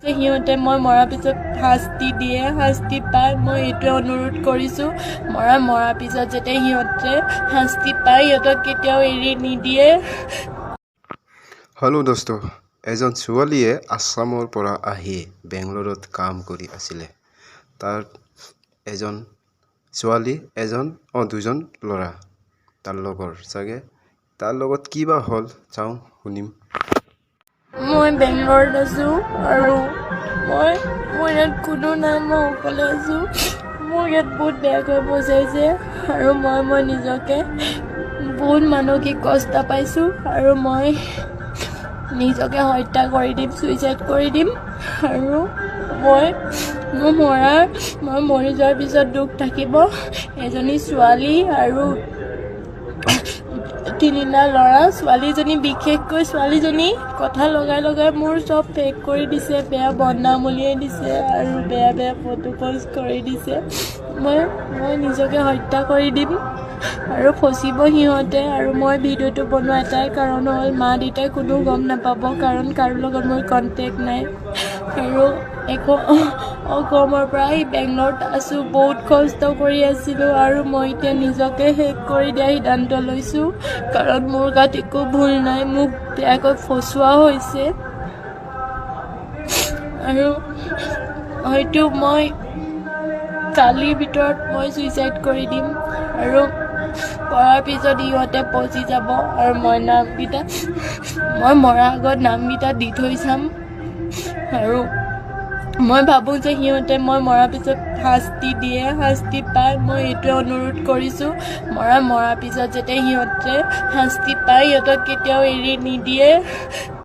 সিহঁতে মই মৰাৰ পিছত শাস্তি দিয়ে, শাস্তি পাই মই এইটোৱে অনুৰোধ কৰিছোঁ মৰাৰ পিছত যাতে সিহঁতে শাস্তি পায়, সিহঁতক কেতিয়াও এৰি নিদিয়ে। হেল্ল' দোস্ত, এজন ছোৱালীয়ে আছামৰ পৰা আহি বেংগলোৰত কাম কৰি আছিলে। তাৰ এজন ছোৱালী দুজন ল'ৰা তাৰ লগৰ চাগে। তাৰ লগত কিবা হ'ল চাওঁ, শুনিম। মই বেংগলোৰত আছোঁ আৰু মই ইয়াত কোনো নাই, মই অকলে আছোঁ। মোক ইয়াত বহুত বেয়াকৈ বুজাইছে আৰু মই নিজকে বহুত মানসিক কষ্ট পাইছোঁ আৰু মই নিজকে হত্যা কৰি দিম, ছুইচাইড কৰি দিম। আৰু মই মৰি যোৱাৰ পিছত দুখ থাকিব এজনী ছোৱালী আৰু 3টা ল'ৰা। ছোৱালীজনী, বিশেষকৈ ছোৱালীজনী কথা লগাই মোৰ চব ফেক কৰি দিছে, বেয়া বদনাম উলিয়াই দিছে আৰু বেয়া ফটো পষ্ট কৰি দিছে। মই নিজকে হত্যা কৰি দিম আৰু ফচিব সিহঁতে। আৰু মই ভিডিঅ'টো বনোৱা এটাই কাৰণ হ'ল মা-দেউতাই কোনো গম নাপাব, কাৰণ কাৰো লগত মোৰ কণ্টেক্ট নাই। আৰু অসমৰ পৰা আহি বেংগলোৰত আছোঁ, বহুত কষ্ট কৰি আছিলোঁ আৰু মই এতিয়া নিজকে শেষ কৰি দিয়া সিদ্ধান্ত লৈছোঁ, কাৰণ মোৰ গাত একো ভুল নাই, মোক বেয়াকৈ ফচোৱা হৈছে। আৰু হয়তো মই কালিৰ ভিতৰত মই ছুইচাইড কৰি দিম আৰু কৰাৰ পিছত সিহঁতে পচি যাব আৰু মই মৰাৰ আগত নামকেইটা দি থৈ চাম। আৰু মই ভাবোঁ যে সিহঁতে মই মৰাৰ পিছত শাস্তি দিয়ে, শাস্তি পায়, মই এইটোৱে অনুৰোধ কৰিছোঁ মৰাৰ পিছত যাতে সিহঁতে শাস্তি পায়, সিহঁতক কেতিয়াও এৰি নিদিয়ে।